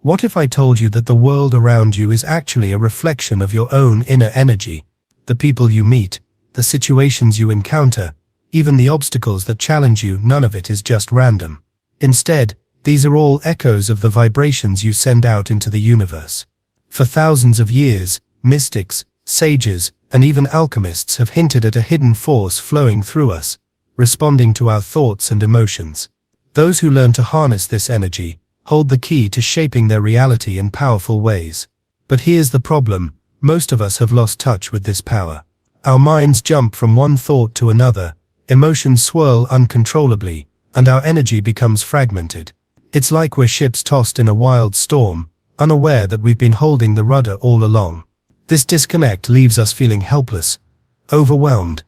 What if I told you that the world around you is actually a reflection of your own inner energy? The people you meet, the situations you encounter, even the obstacles that challenge you, none of it is just random. Instead, these are all echoes of the vibrations you send out into the universe. For thousands of years, mystics, sages, and even alchemists have hinted at a hidden force flowing through us, responding to our thoughts and emotions. Those who learn to harness this energy hold the key to shaping their reality in powerful ways. But here's the problem: most of us have lost touch with this power. Our minds jump from one thought to another, emotions swirl uncontrollably, and our energy becomes fragmented. It's like we're ships tossed in a wild storm, unaware that we've been holding the rudder all along. This disconnect leaves us feeling helpless, overwhelmed,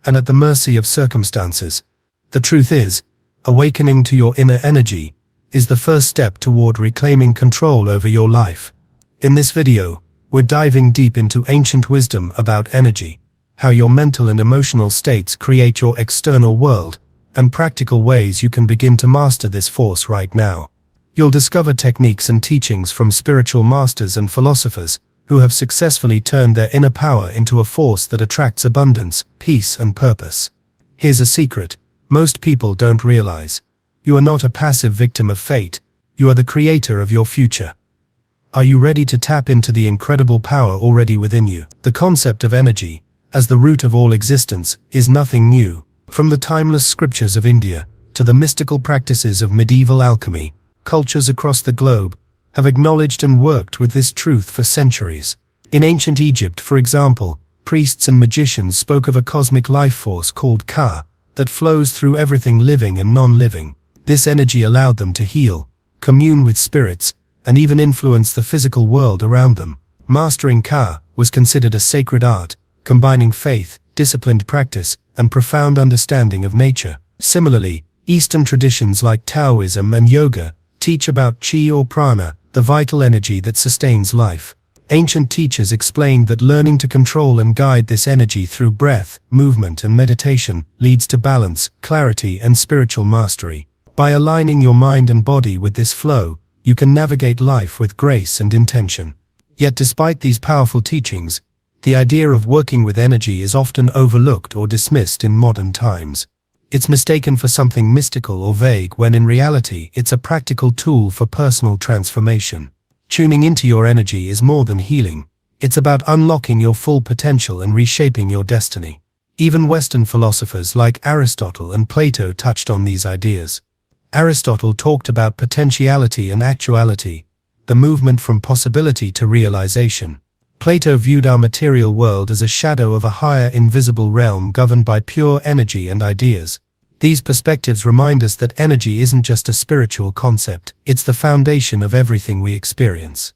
and at the mercy of circumstances. The truth is, awakening to your inner energy is the first step toward reclaiming control over your life. In this video, we're diving deep into ancient wisdom about energy, how your mental and emotional states create your external world, and practical ways you can begin to master this force right now. You'll discover techniques and teachings from spiritual masters and philosophers who have successfully turned their inner power into a force that attracts abundance, peace, and purpose. Here's a secret most people don't realize. You are not a passive victim of fate, you are the creator of your future. Are you ready to tap into the incredible power already within you? The concept of energy, as the root of all existence, is nothing new. From the timeless scriptures of India to the mystical practices of medieval alchemy, cultures across the globe have acknowledged and worked with this truth for centuries. In ancient Egypt, for example, priests and magicians spoke of a cosmic life force called Ka that flows through everything living and non-living. This energy allowed them to heal, commune with spirits, and even influence the physical world around them. Mastering Ka was considered a sacred art, combining faith, disciplined practice, and profound understanding of nature. Similarly, Eastern traditions like Taoism and yoga teach about chi or prana, the vital energy that sustains life. Ancient teachers explained that learning to control and guide this energy through breath, movement, and meditation leads to balance, clarity, and spiritual mastery. By aligning your mind and body with this flow, you can navigate life with grace and intention. Yet despite these powerful teachings, the idea of working with energy is often overlooked or dismissed in modern times. It's mistaken for something mystical or vague when in reality it's a practical tool for personal transformation. Tuning into your energy is more than healing. It's about unlocking your full potential and reshaping your destiny. Even Western philosophers like Aristotle and Plato touched on these ideas. Aristotle talked about potentiality and actuality, the movement from possibility to realization. Plato viewed our material world as a shadow of a higher invisible realm governed by pure energy and ideas. These perspectives remind us that energy isn't just a spiritual concept, it's the foundation of everything we experience.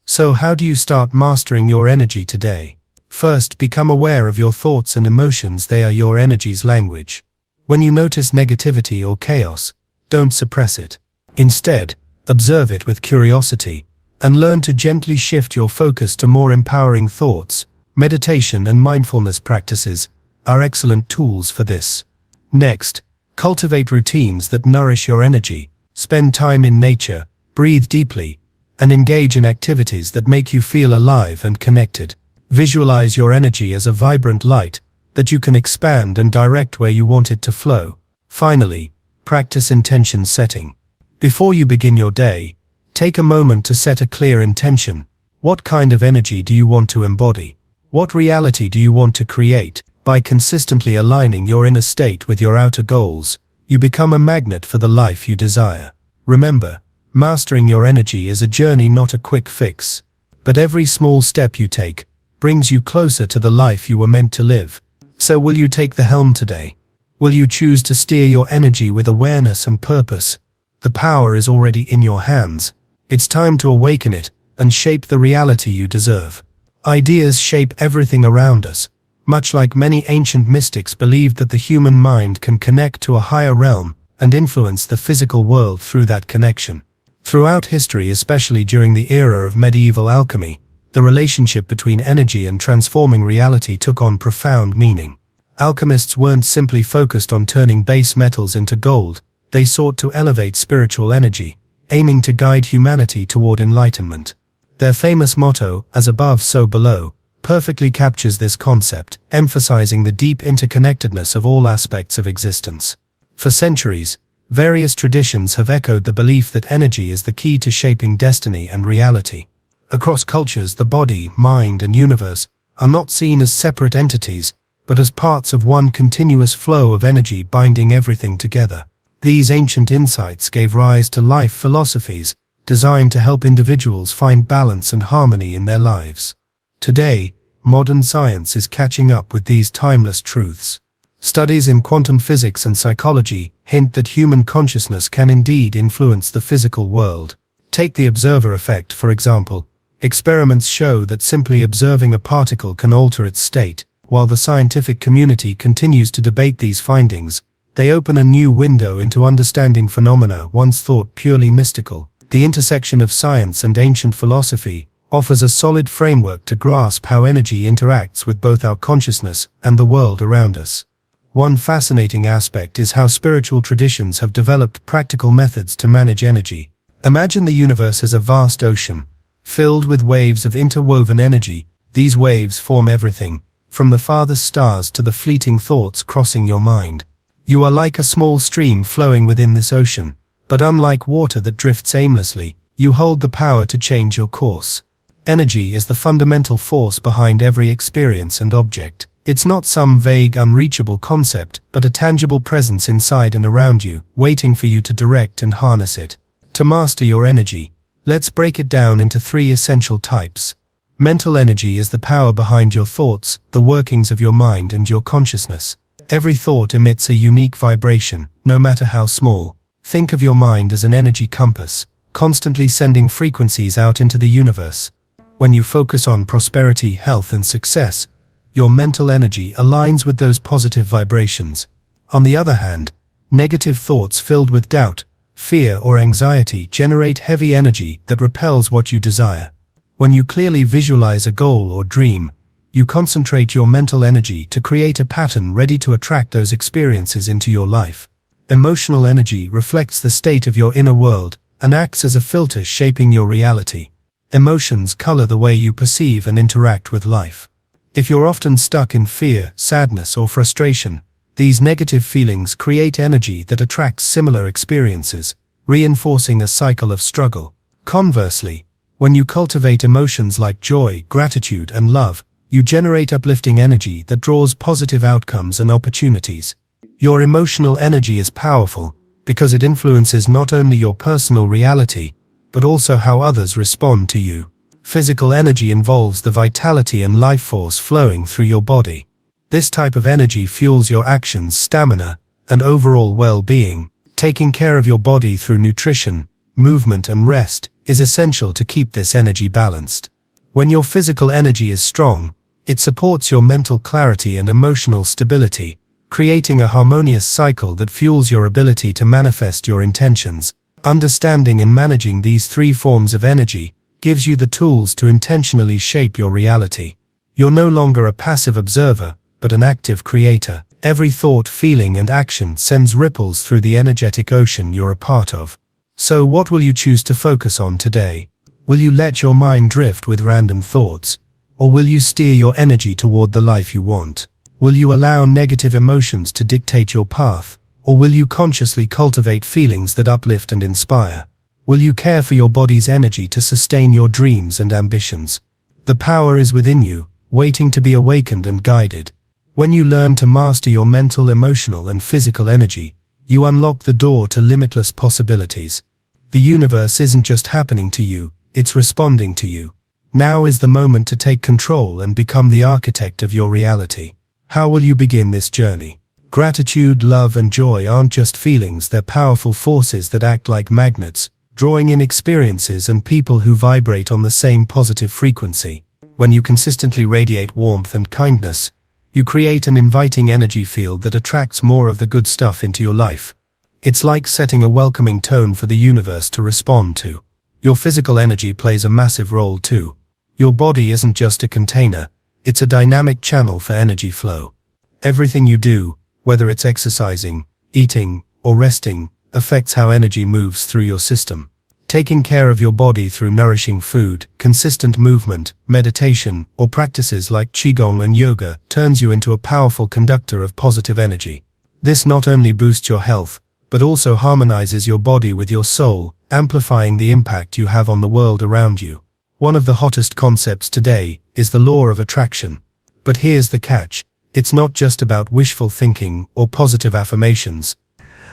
So how do you start mastering your energy today? First, become aware of your thoughts and emotions. They are your energy's language. When you notice negativity or chaos, don't suppress it. Instead, observe it with curiosity, and learn to gently shift your focus to more empowering thoughts. Meditation and mindfulness practices are excellent tools for this. Next, cultivate routines that nourish your energy. Spend time in nature, breathe deeply, and engage in activities that make you feel alive and connected. Visualize your energy as a vibrant light that you can expand and direct where you want it to flow. Finally, practice intention setting. Before you begin your day, take a moment to set a clear intention. What kind of energy do you want to embody? What reality do you want to create? By consistently aligning your inner state with your outer goals, you become a magnet for the life you desire. Remember, mastering your energy is a journey, not a quick fix. But every small step you take brings you closer to the life you were meant to live. So will you take the helm today? Will you choose to steer your energy with awareness and purpose? The power is already in your hands. It's time to awaken it and shape the reality you deserve. Ideas shape everything around us. Much like many ancient mystics believed that the human mind can connect to a higher realm and influence the physical world through that connection. Throughout history, especially during the era of medieval alchemy, the relationship between energy and transforming reality took on profound meaning. Alchemists weren't simply focused on turning base metals into gold, they sought to elevate spiritual energy, aiming to guide humanity toward enlightenment. Their famous motto, "As above, so below," perfectly captures this concept, emphasizing the deep interconnectedness of all aspects of existence. For centuries, various traditions have echoed the belief that energy is the key to shaping destiny and reality. Across cultures, the body, mind, and universe are not seen as separate entities, but as parts of one continuous flow of energy binding everything together. These ancient insights gave rise to life philosophies designed to help individuals find balance and harmony in their lives. Today, modern science is catching up with these timeless truths. Studies in quantum physics and psychology hint that human consciousness can indeed influence the physical world. Take the observer effect, for example. Experiments show that simply observing a particle can alter its state. While the scientific community continues to debate these findings, they open a new window into understanding phenomena once thought purely mystical. The intersection of science and ancient philosophy offers a solid framework to grasp how energy interacts with both our consciousness and the world around us. One fascinating aspect is how spiritual traditions have developed practical methods to manage energy. Imagine the universe as a vast ocean, filled with waves of interwoven energy. These waves form everything, from the farthest stars to the fleeting thoughts crossing your mind. You are like a small stream flowing within this ocean, but unlike water that drifts aimlessly, you hold the power to change your course. Energy is the fundamental force behind every experience and object. It's not some vague, unreachable concept, but a tangible presence inside and around you, waiting for you to direct and harness it. To master your energy, let's break it down into 3 essential types. Mental energy is the power behind your thoughts, the workings of your mind and your consciousness. Every thought emits a unique vibration, no matter how small. Think of your mind as an energy compass, constantly sending frequencies out into the universe. When you focus on prosperity, health, and success, your mental energy aligns with those positive vibrations. On the other hand, negative thoughts filled with doubt, fear, or anxiety generate heavy energy that repels what you desire. When you clearly visualize a goal or dream, you concentrate your mental energy to create a pattern ready to attract those experiences into your life. Emotional energy reflects the state of your inner world and acts as a filter shaping your reality. Emotions color the way you perceive and interact with life. If you're often stuck in fear, sadness, or frustration, these negative feelings create energy that attracts similar experiences, reinforcing a cycle of struggle. Conversely, when you cultivate emotions like joy, gratitude, and love, you generate uplifting energy that draws positive outcomes and opportunities. Your emotional energy is powerful because it influences not only your personal reality, but also how others respond to you. Physical energy involves the vitality and life force flowing through your body. This type of energy fuels your actions, stamina, and overall well-being. Taking care of your body through nutrition, movement, and rest is essential to keep this energy balanced. When your physical energy is strong, it supports your mental clarity and emotional stability, creating a harmonious cycle that fuels your ability to manifest your intentions. Understanding and managing these 3 forms of energy gives you the tools to intentionally shape your reality. You're no longer a passive observer, but an active creator. Every thought, feeling, and action sends ripples through the energetic ocean you're a part of. So what will you choose to focus on today? Will you let your mind drift with random thoughts? Or will you steer your energy toward the life you want? Will you allow negative emotions to dictate your path? Or will you consciously cultivate feelings that uplift and inspire? Will you care for your body's energy to sustain your dreams and ambitions? The power is within you, waiting to be awakened and guided. When you learn to master your mental, emotional, and physical energy, you unlock the door to limitless possibilities. The universe isn't just happening to you, it's responding to you. Now is the moment to take control and become the architect of your reality. How will you begin this journey? Gratitude, love, and joy aren't just feelings, they're powerful forces that act like magnets, drawing in experiences and people who vibrate on the same positive frequency. When you consistently radiate warmth and kindness, you create an inviting energy field that attracts more of the good stuff into your life. It's like setting a welcoming tone for the universe to respond to. Your physical energy plays a massive role too. Your body isn't just a container, it's a dynamic channel for energy flow. Everything you do, whether it's exercising, eating, or resting, affects how energy moves through your system. Taking care of your body through nourishing food, consistent movement, meditation, or practices like qigong and yoga turns you into a powerful conductor of positive energy. This not only boosts your health, but also harmonizes your body with your soul, amplifying the impact you have on the world around you. One of the hottest concepts today is the law of attraction. But here's the catch. It's not just about wishful thinking or positive affirmations.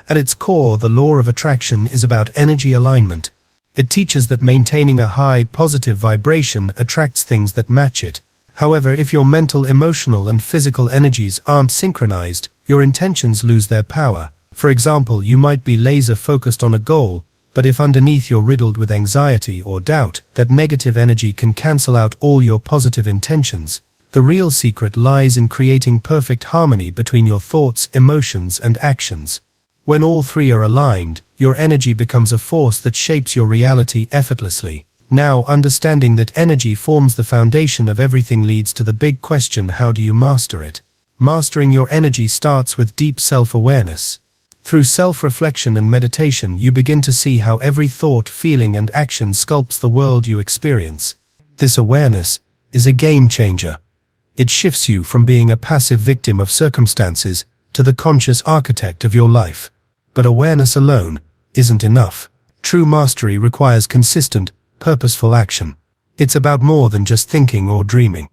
At its core, the law of attraction is about energy alignment. It teaches that maintaining a high, positive vibration attracts things that match it. However, if your mental, emotional, and physical energies aren't synchronized, your intentions lose their power. For example, you might be laser-focused on a goal, but if underneath you're riddled with anxiety or doubt, that negative energy can cancel out all your positive intentions. The real secret lies in creating perfect harmony between your thoughts, emotions, and actions. When all three are aligned, your energy becomes a force that shapes your reality effortlessly. Now, understanding that energy forms the foundation of everything leads to the big question: how do you master it? Mastering your energy starts with deep self-awareness. Through self-reflection and meditation, you begin to see how every thought, feeling, and action sculpts the world you experience. This awareness is a game changer. It shifts you from being a passive victim of circumstances to the conscious architect of your life. But awareness alone isn't enough. True mastery requires consistent, purposeful action. It's about more than just thinking or dreaming.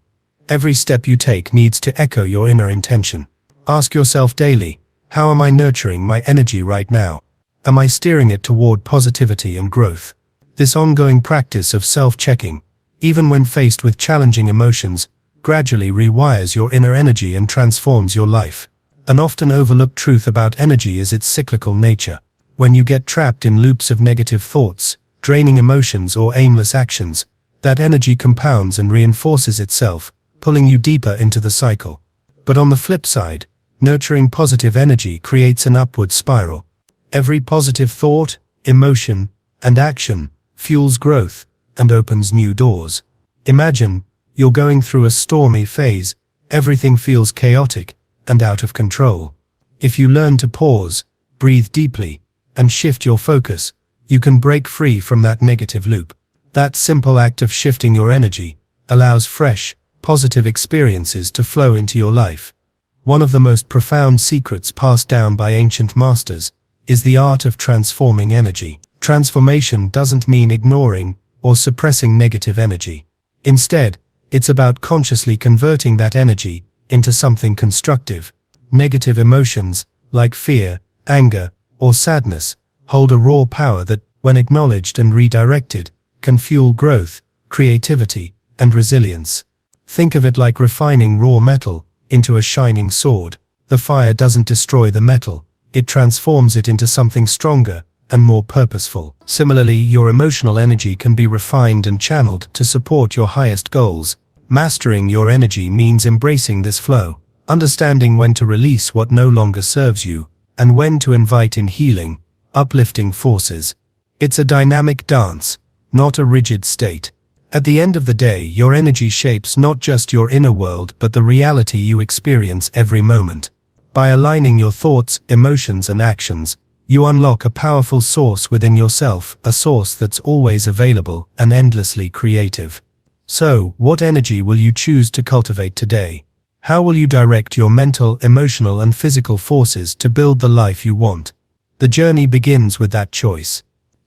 Every step you take needs to echo your inner intention. Ask yourself daily, how am I nurturing my energy right now? Am I steering it toward positivity and growth? This ongoing practice of self-checking, even when faced with challenging emotions, gradually rewires your inner energy and transforms your life. An often overlooked truth about energy is its cyclical nature. When you get trapped in loops of negative thoughts, draining emotions, or aimless actions, that energy compounds and reinforces itself, pulling you deeper into the cycle. But on the flip side, nurturing positive energy creates an upward spiral. Every positive thought, emotion, and action fuels growth and opens new doors. Imagine you're going through a stormy phase. Everything feels chaotic and out of control. If you learn to pause, breathe deeply, and shift your focus, you can break free from that negative loop. That simple act of shifting your energy allows fresh, positive experiences to flow into your life. One of the most profound secrets passed down by ancient masters is the art of transforming energy. Transformation doesn't mean ignoring or suppressing negative energy. Instead, it's about consciously converting that energy into something constructive. Negative emotions, like fear, anger, or sadness, hold a raw power that, when acknowledged and redirected, can fuel growth, creativity, and resilience. Think of it like refining raw metal into a shining sword. The fire doesn't destroy the metal, it transforms it into something stronger and more purposeful. Similarly, your emotional energy can be refined and channeled to support your highest goals. Mastering your energy means embracing this flow, understanding when to release what no longer serves you, and when to invite in healing, uplifting forces. It's a dynamic dance, not a rigid state. At the end of the day, your energy shapes not just your inner world but the reality you experience every moment. By aligning your thoughts, emotions, and actions, you unlock a powerful source within yourself, a source that's always available and endlessly creative. So, what energy will you choose to cultivate today? How will you direct your mental, emotional, and physical forces to build the life you want? The journey begins with that choice.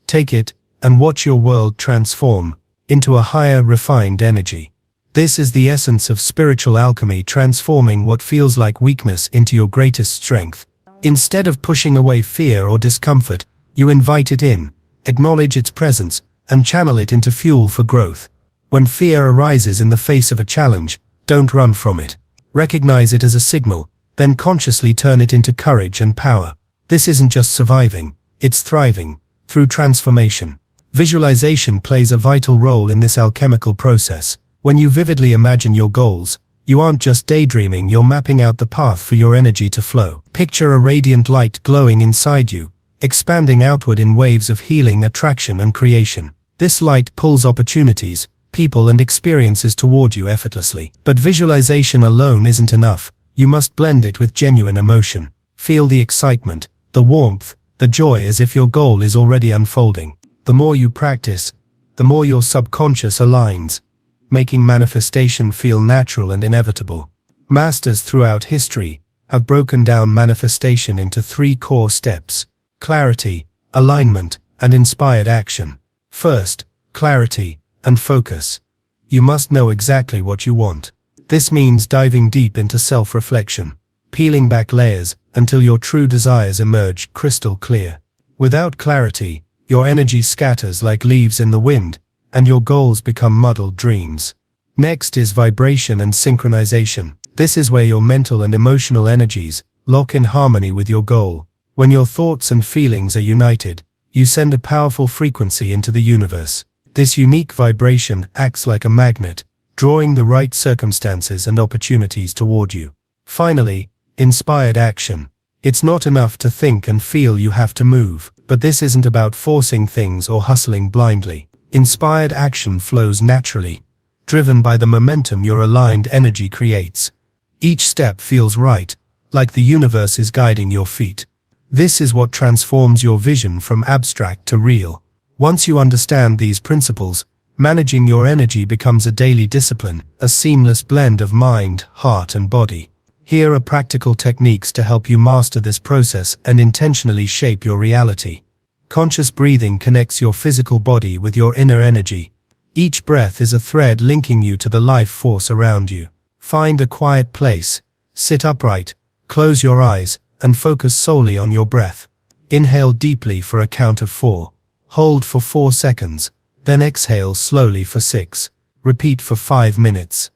Take it, and watch your world transform into a higher, refined energy. This is the essence of spiritual alchemy, transforming what feels like weakness into your greatest strength. Instead of pushing away fear or discomfort, you invite it in, acknowledge its presence, and channel it into fuel for growth. When fear arises in the face of a challenge, don't run from it. Recognize it as a signal, then consciously turn it into courage and power. This isn't just surviving, it's thriving, through transformation. Visualization plays a vital role in this alchemical process. When you vividly imagine your goals, you aren't just daydreaming, you're mapping out the path for your energy to flow. Picture a radiant light glowing inside you, expanding outward in waves of healing, attraction, and creation. This light pulls opportunities, people, and experiences toward you effortlessly. But visualization alone isn't enough. You must blend it with genuine emotion. Feel the excitement, the warmth, the joy, as if your goal is already unfolding. The more you practice, the more your subconscious aligns, making manifestation feel natural and inevitable. Masters throughout history have broken down manifestation into 3 core steps: clarity, alignment, and inspired action. First, clarity and focus. You must know exactly what you want. This means diving deep into self-reflection, peeling back layers until your true desires emerge crystal clear. Without clarity, your energy scatters like leaves in the wind, and your goals become muddled dreams. Next is vibration and synchronization. This is where your mental and emotional energies lock in harmony with your goal. When your thoughts and feelings are united, you send a powerful frequency into the universe. This unique vibration acts like a magnet, drawing the right circumstances and opportunities toward you. Finally, inspired action. It's not enough to think and feel, you have to move. But this isn't about forcing things or hustling blindly. Inspired action flows naturally, driven by the momentum your aligned energy creates. Each step feels right, like the universe is guiding your feet. This is what transforms your vision from abstract to real. Once you understand these principles, managing your energy becomes a daily discipline, a seamless blend of mind, heart, and body. Here are practical techniques to help you master this process and intentionally shape your reality. Conscious breathing connects your physical body with your inner energy. Each breath is a thread linking you to the life force around you. Find a quiet place, sit upright, close your eyes, and focus solely on your breath. Inhale deeply for a count of 4. Hold for 4 seconds, then exhale slowly for 6. Repeat for 5 minutes.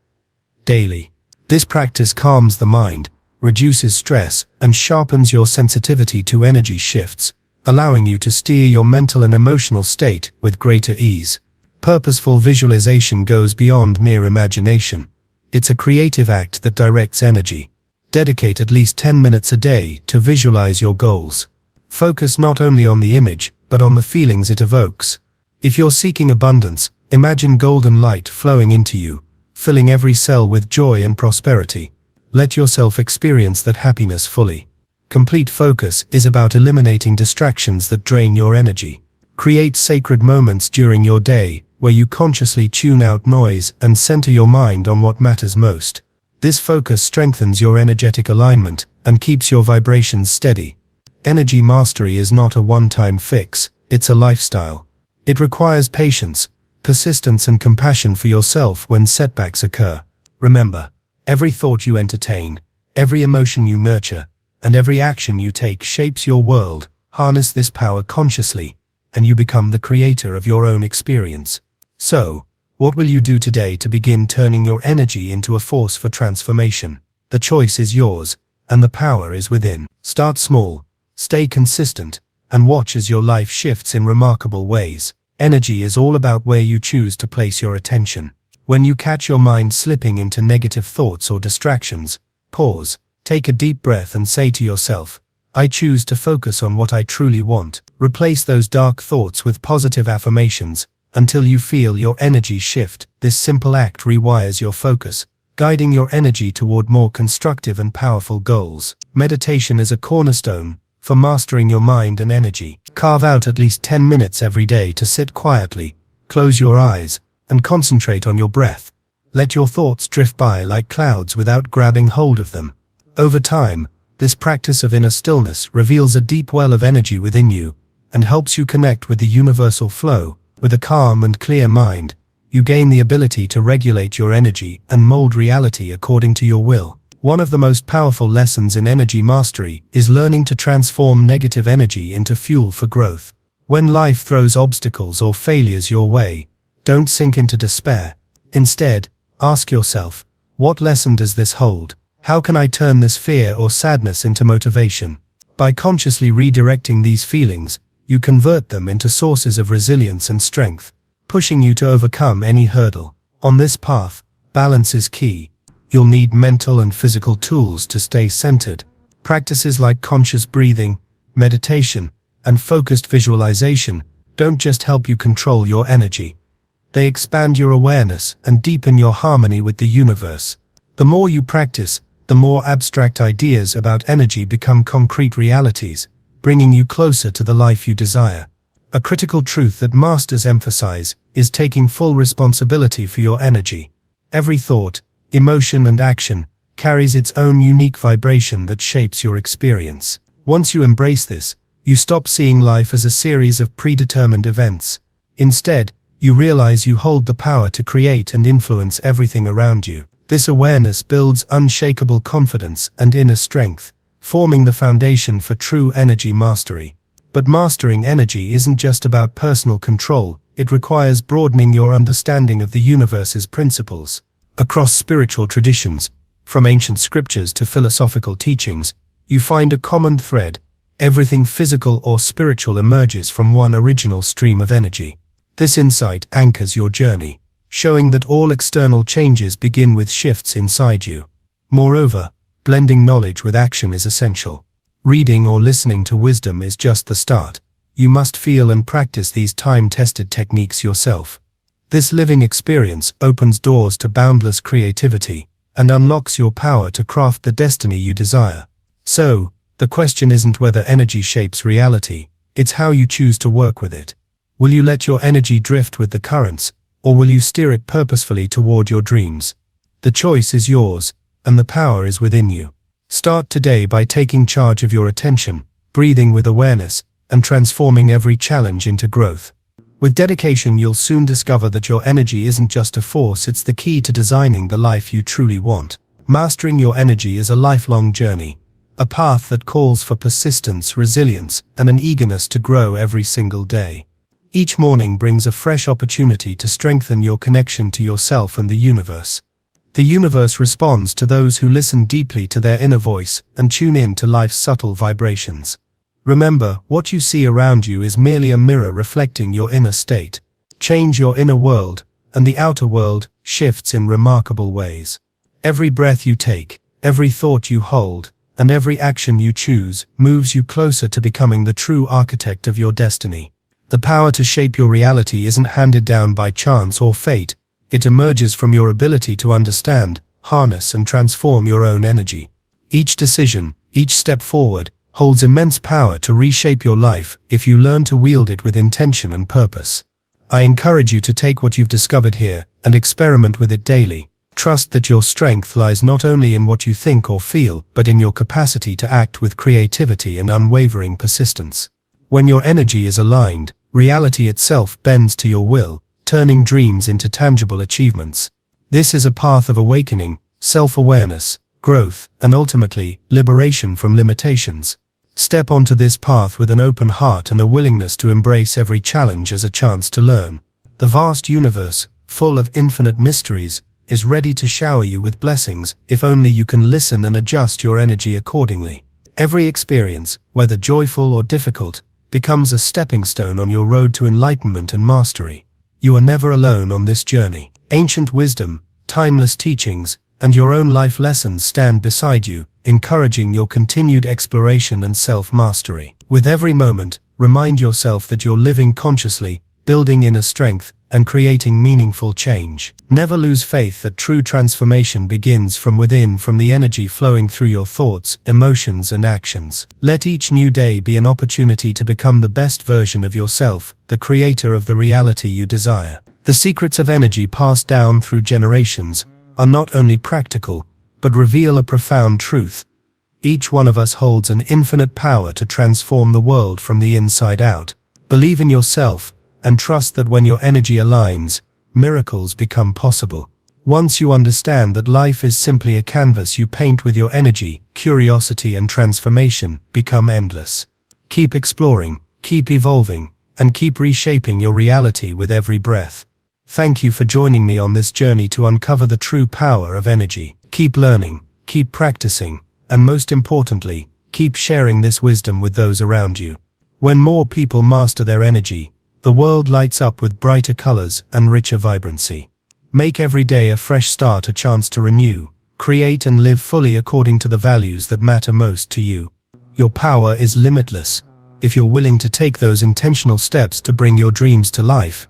Daily. This practice calms the mind, reduces stress, and sharpens your sensitivity to energy shifts, allowing you to steer your mental and emotional state with greater ease. Purposeful visualization goes beyond mere imagination. It's a creative act that directs energy. Dedicate at least 10 minutes a day to visualize your goals. Focus not only on the image, but on the feelings it evokes. If you're seeking abundance, imagine golden light flowing into you, filling every cell with joy and prosperity. Let yourself experience that happiness fully. Complete focus is about eliminating distractions that drain your energy. Create sacred moments during your day where you consciously tune out noise and center your mind on what matters most. This focus strengthens your energetic alignment and keeps your vibrations steady. Energy mastery is not a one-time fix, it's a lifestyle. It requires patience, persistence, and compassion for yourself when setbacks occur. Remember, every thought you entertain, every emotion you nurture, and every action you take shapes your world. Harness this power consciously, and you become the creator of your own experience. So, what will you do today to begin turning your energy into a force for transformation? The choice is yours, and the power is within. Start small, stay consistent, and watch as your life shifts in remarkable ways. Energy is all about where you choose to place your attention. When you catch your mind slipping into negative thoughts or distractions, pause, take a deep breath and say to yourself, I choose to focus on what I truly want. Replace those dark thoughts with positive affirmations until you feel your energy shift. This simple act rewires your focus, guiding your energy toward more constructive and powerful goals. Meditation is a cornerstone for mastering your mind and energy. Carve out at least 10 minutes every day to sit quietly, close your eyes, and concentrate on your breath. Let your thoughts drift by like clouds without grabbing hold of them. Over time, this practice of inner stillness reveals a deep well of energy within you and helps you connect with the universal flow. With a calm and clear mind, you gain the ability to regulate your energy and mold reality according to your will. One of the most powerful lessons in energy mastery is learning to transform negative energy into fuel for growth. When life throws obstacles or failures your way, don't sink into despair. Instead, ask yourself, what lesson does this hold? How can I turn this fear or sadness into motivation? By consciously redirecting these feelings, you convert them into sources of resilience and strength, pushing you to overcome any hurdle. On this path, balance is key. You'll need mental and physical tools to stay centered. Practices like conscious breathing, meditation, and focused visualization don't just help you control your energy. They expand your awareness and deepen your harmony with the universe. The more you practice, the more abstract ideas about energy become concrete realities, bringing you closer to the life you desire. A critical truth that masters emphasize is taking full responsibility for your energy. Every thought, emotion, and action carries its own unique vibration that shapes your experience. Once you embrace this, you stop seeing life as a series of predetermined events. Instead, you realize you hold the power to create and influence everything around you. This awareness builds unshakable confidence and inner strength, forming the foundation for true energy mastery. But mastering energy isn't just about personal control, it requires broadening your understanding of the universe's principles. Across spiritual traditions, from ancient scriptures to philosophical teachings, you find a common thread. Everything physical or spiritual emerges from one original stream of energy. This insight anchors your journey, showing that all external changes begin with shifts inside you. Moreover, blending knowledge with action is essential. Reading or listening to wisdom is just the start. You must feel and practice these time-tested techniques yourself. This living experience opens doors to boundless creativity and unlocks your power to craft the destiny you desire. So, the question isn't whether energy shapes reality, it's how you choose to work with it. Will you let your energy drift with the currents, or will you steer it purposefully toward your dreams? The choice is yours, and the power is within you. Start today by taking charge of your attention, breathing with awareness, and transforming every challenge into growth. With dedication, you'll soon discover that your energy isn't just a force, it's the key to designing the life you truly want. Mastering your energy is a lifelong journey, a path that calls for persistence, resilience, and an eagerness to grow every single day. Each morning brings a fresh opportunity to strengthen your connection to yourself and the universe. The universe responds to those who listen deeply to their inner voice and tune in to life's subtle vibrations. Remember, what you see around you is merely a mirror reflecting your inner state. Change your inner world, and the outer world shifts in remarkable ways. Every breath you take, every thought you hold, and every action you choose moves you closer to becoming the true architect of your destiny. The power to shape your reality isn't handed down by chance or fate. It emerges from your ability to understand, harness, and transform your own energy. Each decision, each step forward, holds immense power to reshape your life if you learn to wield it with intention and purpose. I encourage you to take what you've discovered here and experiment with it daily. Trust that your strength lies not only in what you think or feel, but in your capacity to act with creativity and unwavering persistence. When your energy is aligned, reality itself bends to your will, turning dreams into tangible achievements. This is a path of awakening, self-awareness, growth, and ultimately, liberation from limitations. Step onto this path with an open heart and a willingness to embrace every challenge as a chance to learn. The vast universe, full of infinite mysteries, is ready to shower you with blessings if only you can listen and adjust your energy accordingly. Every experience, whether joyful or difficult, becomes a stepping stone on your road to enlightenment and mastery. You are never alone on this journey. Ancient wisdom, timeless teachings, and your own life lessons stand beside you, encouraging your continued exploration and self-mastery. With every moment, remind yourself that you're living consciously, building inner strength, and creating meaningful change. Never lose faith that true transformation begins from within, from the energy flowing through your thoughts, emotions, and actions. Let each new day be an opportunity to become the best version of yourself, the creator of the reality you desire. The secrets of energy passed down through generations are not only practical, but reveal a profound truth. Each one of us holds an infinite power to transform the world from the inside out. Believe in yourself, and trust that when your energy aligns, miracles become possible. Once you understand that life is simply a canvas you paint with your energy, curiosity and transformation become endless. Keep exploring, keep evolving, and keep reshaping your reality with every breath. Thank you for joining me on this journey to uncover the true power of energy. Keep learning, keep practicing, and most importantly, keep sharing this wisdom with those around you. When more people master their energy, the world lights up with brighter colors and richer vibrancy. Make every day a fresh start, a chance to renew, create and live fully according to the values that matter most to you. Your power is limitless. If you're willing to take those intentional steps to bring your dreams to life,